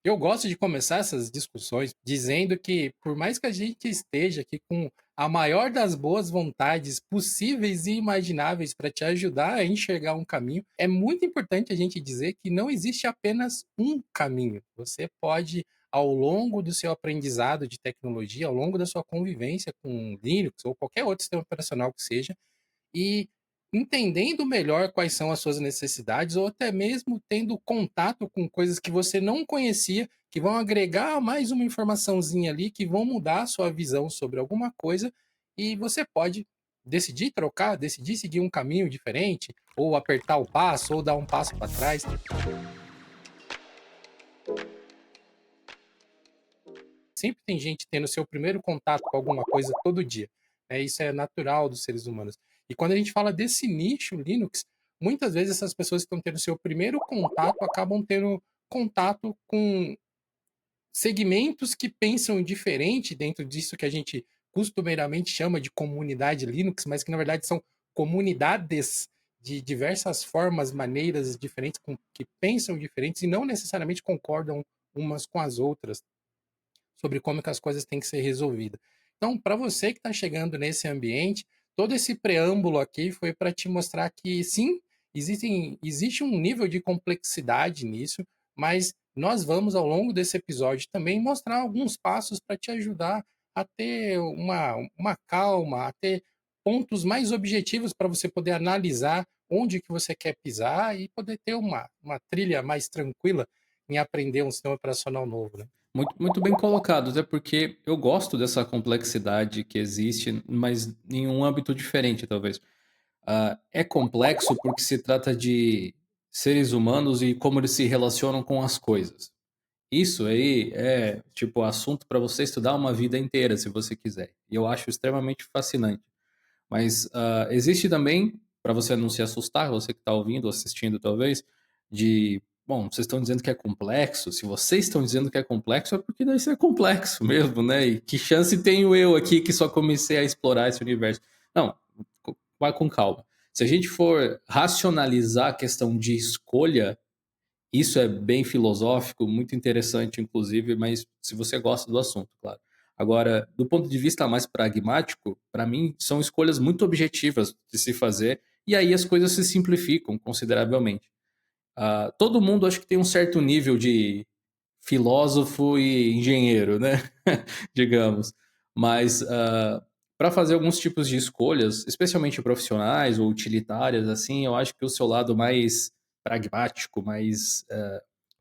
Eu gosto de começar essas discussões dizendo que, por mais que a gente esteja aqui com a maior das boas vontades possíveis e imagináveis para te ajudar a enxergar um caminho, é muito importante a gente dizer que não existe apenas um caminho. Você pode, ao longo do seu aprendizado de tecnologia, ao longo da sua convivência com Linux ou qualquer outro sistema operacional que seja, e entendendo melhor quais são as suas necessidades, ou até mesmo tendo contato com coisas que você não conhecia, que vão agregar mais uma informaçãozinha ali, que vão mudar a sua visão sobre alguma coisa, e você pode decidir trocar, decidir seguir um caminho diferente, ou apertar o passo, ou dar um passo para trás. Sempre tem gente tendo seu primeiro contato com alguma coisa todo dia, né, isso é natural dos seres humanos. E quando a gente fala desse nicho Linux, muitas vezes essas pessoas que estão tendo seu primeiro contato acabam tendo contato com segmentos que pensam diferente dentro disso que a gente costumeiramente chama de comunidade Linux, mas que na verdade são comunidades de diversas formas, maneiras diferentes, que pensam diferentes e não necessariamente concordam umas com as outras sobre como que as coisas têm que ser resolvidas. Então, para você que está chegando nesse ambiente, todo esse preâmbulo aqui foi para te mostrar que sim, existe um nível de complexidade nisso, mas nós vamos ao longo desse episódio também mostrar alguns passos para te ajudar a ter uma calma, a ter pontos mais objetivos para você poder analisar onde que você quer pisar e poder ter uma trilha mais tranquila em aprender um sistema operacional novo, né? Muito, muito bem colocado, até porque eu gosto dessa complexidade que existe, mas em um âmbito diferente, talvez. É complexo porque se trata de seres humanos e como eles se relacionam com as coisas. Isso aí é, tipo, assunto para você estudar uma vida inteira, se você quiser. E eu acho extremamente fascinante. Mas existe também, para você não se assustar, você que está ouvindo, assistindo talvez, de, bom, vocês estão dizendo que é complexo. Se vocês estão dizendo que é complexo, é porque deve ser complexo mesmo, né? E que chance tenho eu aqui que só comecei a explorar esse universo? Não, vai com calma. Se a gente for racionalizar a questão de escolha, isso é bem filosófico, muito interessante, inclusive, mas se você gosta do assunto, claro. Agora, do ponto de vista mais pragmático, para mim, são escolhas muito objetivas de se fazer, e aí as coisas se simplificam consideravelmente. Todo mundo acho que tem um certo nível de filósofo e engenheiro, né? Digamos. Mas para fazer alguns tipos de escolhas, especialmente profissionais ou utilitárias, assim, eu acho que o seu lado mais pragmático, mais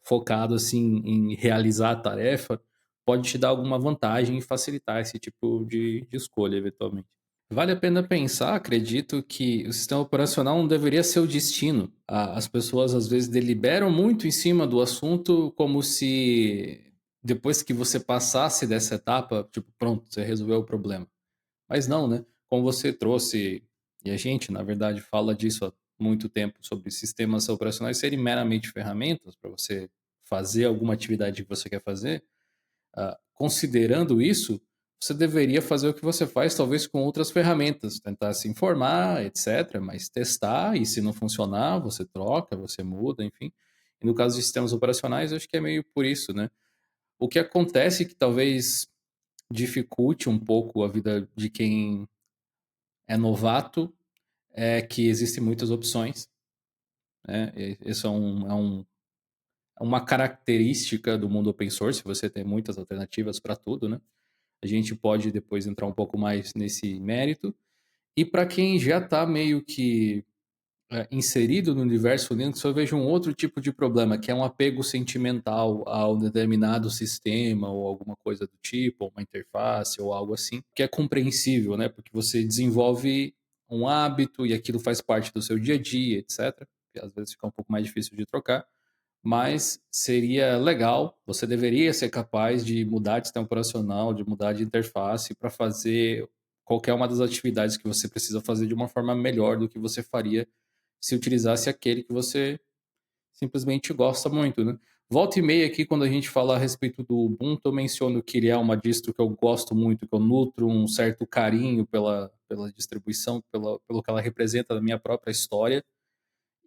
focado assim em realizar a tarefa, pode te dar alguma vantagem e facilitar esse tipo de escolha, eventualmente. Vale a pena pensar, acredito, que o sistema operacional não deveria ser o destino. As pessoas às vezes deliberam muito em cima do assunto, como se depois que você passasse dessa etapa, tipo, pronto, você resolveu o problema. Mas não, né? Como você trouxe, e a gente, na verdade, fala disso há muito tempo, sobre sistemas operacionais serem meramente ferramentas para você fazer alguma atividade que você quer fazer, considerando isso, você deveria fazer o que você faz, talvez com outras ferramentas, tentar se informar, etc., mas testar, e se não funcionar, você troca, você muda, enfim. E no caso de sistemas operacionais, eu acho que é meio por isso, né? O que acontece que talvez dificulte um pouco a vida de quem é novato é que existem muitas opções, né? Isso é uma característica do mundo open source, você tem muitas alternativas para tudo, né? A gente pode depois entrar um pouco mais nesse mérito. E para quem já está meio que inserido no universo Linux, eu vejo um outro tipo de problema, que é um apego sentimental a um determinado sistema ou alguma coisa do tipo, ou uma interface ou algo assim, que é compreensível, né? Porque você desenvolve um hábito e aquilo faz parte do seu dia a dia, etc. Que às vezes fica um pouco mais difícil de trocar, mas seria legal, você deveria ser capaz de mudar de sistema operacional, de mudar de interface para fazer qualquer uma das atividades que você precisa fazer de uma forma melhor do que você faria se utilizasse aquele que você simplesmente gosta muito, né? Volta e meia aqui, quando a gente fala a respeito do Ubuntu, eu menciono que ele é uma distro que eu gosto muito, que eu nutro um certo carinho pela distribuição, pelo que ela representa na minha própria história,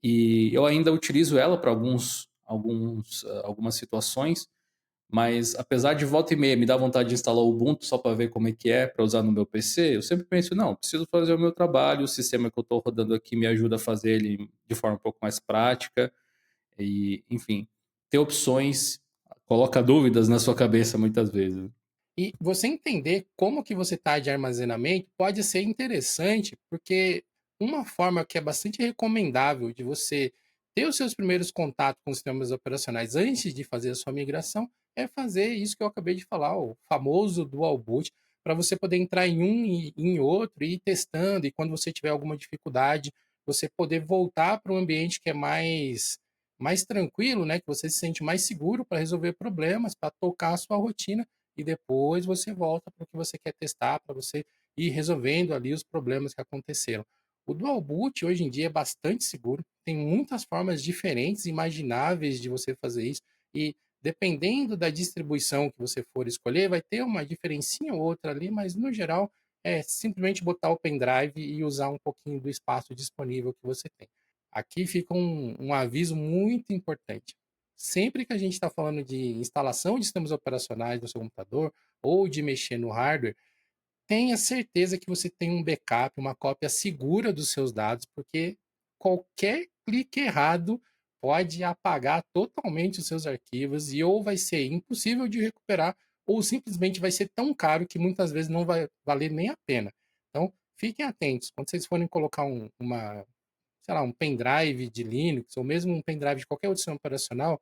e eu ainda utilizo ela para algumas situações, Mas apesar de volta e meia me dar vontade de instalar o Ubuntu só para ver como é que é para usar no meu PC, eu sempre penso, não, preciso fazer o meu trabalho, o sistema que eu estou rodando aqui me ajuda a fazer ele de forma um pouco mais prática e, enfim, ter opções coloca dúvidas na sua cabeça muitas vezes. E você entender como que você está de armazenamento pode ser interessante, porque uma forma que é bastante recomendável de você ter os seus primeiros contatos com os sistemas operacionais antes de fazer a sua migração é fazer isso que eu acabei de falar, o famoso dual boot, para você poder entrar em um e em outro e ir testando, e quando você tiver alguma dificuldade, você poder voltar para um ambiente que é mais tranquilo, né, que você se sente mais seguro para resolver problemas, para tocar a sua rotina e depois você volta para o que você quer testar, para você ir resolvendo ali os problemas que aconteceram. O Dual Boot hoje em dia é bastante seguro, tem muitas formas diferentes, imagináveis de você fazer isso, e dependendo da distribuição que você for escolher, vai ter uma diferencinha ou outra ali, mas no geral é simplesmente botar o pendrive e usar um pouquinho do espaço disponível que você tem. Aqui fica um aviso muito importante. Sempre que a gente está falando de instalação de sistemas operacionais no seu computador ou de mexer no hardware, tenha certeza que você tem um backup, uma cópia segura dos seus dados, porque qualquer clique errado pode apagar totalmente os seus arquivos e ou vai ser impossível de recuperar ou simplesmente vai ser tão caro que muitas vezes não vai valer nem a pena. Então, fiquem atentos. Quando vocês forem colocar sei lá, um pendrive de Linux ou mesmo um pendrive de qualquer outro sistema operacional,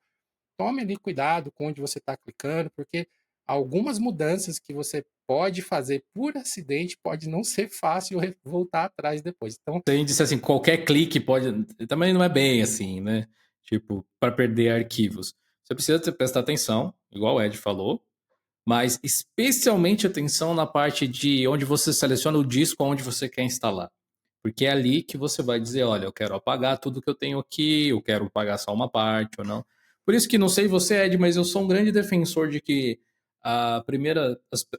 tome ali cuidado com onde você está clicando, porque algumas mudanças que você pode fazer por acidente pode não ser fácil voltar atrás depois. Então, Você disse assim, qualquer clique pode. Também não é bem assim, né? Tipo, para perder arquivos. Você precisa prestar atenção, igual o Ed falou, mas especialmente atenção na parte de onde você seleciona o disco onde você quer instalar. Porque é ali que você vai dizer, olha, eu quero apagar tudo que eu tenho aqui, eu quero apagar só uma parte ou não. Por isso que não sei você, Ed, mas eu sou um grande defensor de que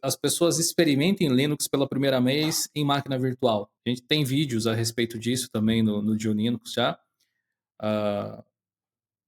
as pessoas experimentem Linux pela primeira vez em máquina virtual. A gente tem vídeos a respeito disso também no Dio Linux já. Ah,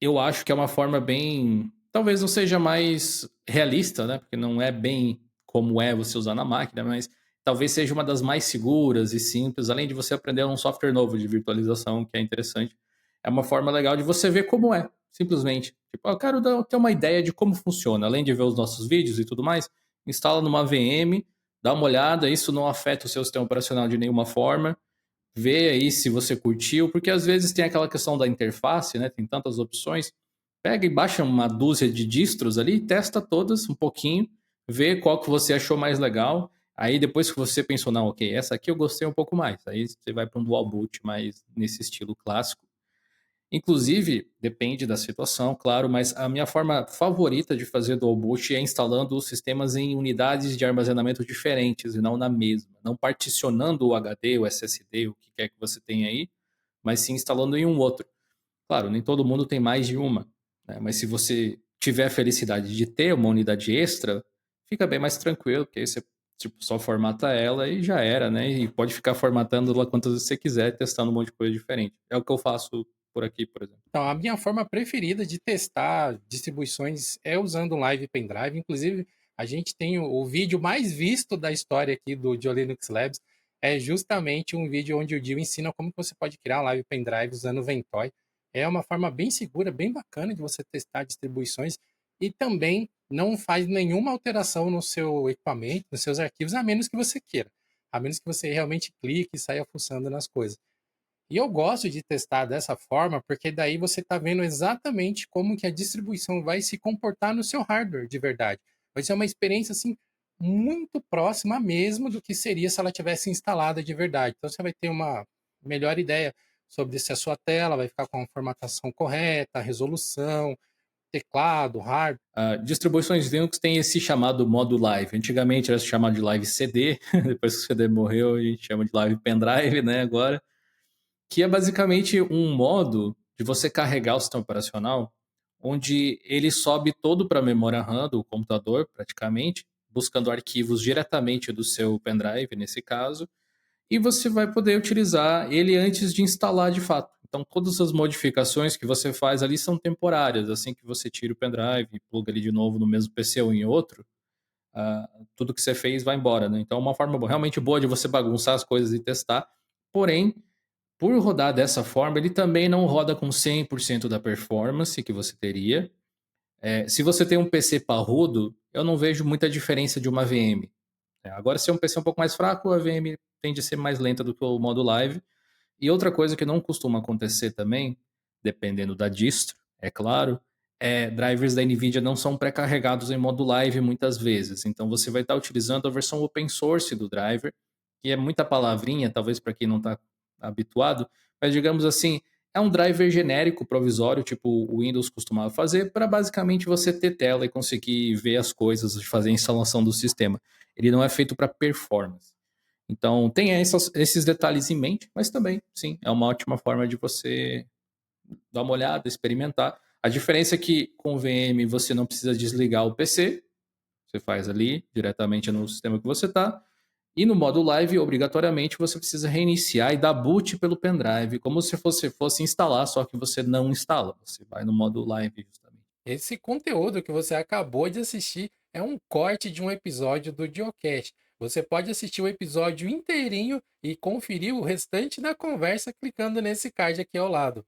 eu acho que é uma forma bem. Talvez não seja mais realista, né? Porque não é bem como é você usar na máquina, mas talvez seja uma das mais seguras e simples, além de você aprender um software novo de virtualização, que é interessante. É uma forma legal de você ver como é, simplesmente. Tipo, eu quero ter uma ideia de como funciona, além de ver os nossos vídeos e tudo mais, instala numa VM, dá uma olhada, isso não afeta o seu sistema operacional de nenhuma forma, vê aí se você curtiu, porque às vezes tem aquela questão da interface, né? Tem tantas opções. Pega e baixa uma dúzia de distros ali, testa todas um pouquinho, vê qual que você achou mais legal. Aí depois que você pensou, não, ok, essa aqui eu gostei um pouco mais. Aí você vai para um dual boot mais nesse estilo clássico. Inclusive, depende da situação, claro, mas a minha forma favorita de fazer dual boot é instalando os sistemas em unidades de armazenamento diferentes e não na mesma. Não particionando o HD, o SSD, o que quer que você tenha aí, mas sim instalando em um outro. Claro, nem todo mundo tem mais de uma, né? Mas se você tiver a felicidade de ter uma unidade extra, fica bem mais tranquilo, porque aí você tipo, só formata ela e já era, né? E pode ficar formatando lá quantas vezes você quiser, testando um monte de coisa diferente. É o que eu faço por aqui, por exemplo. então, a minha forma preferida de testar distribuições é usando um Live Pendrive. Inclusive, a gente tem o vídeo mais visto da história aqui do Dio Linux Labs. É justamente um vídeo onde o Dio ensina como que você pode criar um Live Pendrive usando o Ventoy. É uma forma bem segura, bem bacana de você testar distribuições e também não faz nenhuma alteração no seu equipamento, nos seus arquivos, a menos que você queira. A menos que você realmente clique e saia fuçando nas coisas. E eu gosto de testar dessa forma, porque daí você está vendo exatamente como que a distribuição vai se comportar no seu hardware de verdade. Vai ser uma experiência assim muito próxima mesmo do que seria se ela tivesse instalada de verdade. Então você vai ter uma melhor ideia sobre se a sua tela vai ficar com a formatação correta, a resolução, teclado, hardware. Distribuições Linux têm esse chamado modo live. Antigamente era chamado de live CD, depois que o CD morreu, a gente chama de live pendrive, né, agora. Que é basicamente um modo de você carregar o sistema operacional, onde ele sobe todo para a memória RAM do computador, praticamente, buscando arquivos diretamente do seu pendrive, nesse caso, e você vai poder utilizar ele antes de instalar de fato. Então, todas as modificações que você faz ali são temporárias. Assim que você tira o pendrive e pluga ele de novo no mesmo PC ou em outro, tudo que você fez vai embora, né? Então, é uma forma realmente boa de você bagunçar as coisas e testar. Porém, por rodar dessa forma, ele também não roda com 100% da performance que você teria. Se você tem um PC parrudo, eu não vejo muita diferença de uma VM. Agora, se é um PC um pouco mais fraco, a VM tende a ser mais lenta do que o modo live. E outra coisa que não costuma acontecer também, dependendo da distro, é claro, drivers da NVIDIA não são pré-carregados em modo live muitas vezes. Então você vai estar utilizando a versão open source do driver, que é muita palavrinha, talvez para quem não está habituado, mas digamos assim, é um driver genérico, provisório, tipo o Windows costumava fazer, para basicamente você ter tela e conseguir ver as coisas, fazer a instalação do sistema. Ele não é feito para performance. Então, tenha esses detalhes em mente, mas também, sim, é uma ótima forma de você dar uma olhada, experimentar. A diferença é que com o VM você não precisa desligar o PC, você faz ali diretamente no sistema que você está. E no modo live, obrigatoriamente, você precisa reiniciar e dar boot pelo pendrive, como se fosse instalar, só que você não instala. Você vai no modo live, justamente. Esse conteúdo que você acabou de assistir é um corte de um episódio do Geocast. Você pode assistir o episódio inteirinho e conferir o restante da conversa clicando nesse card aqui ao lado.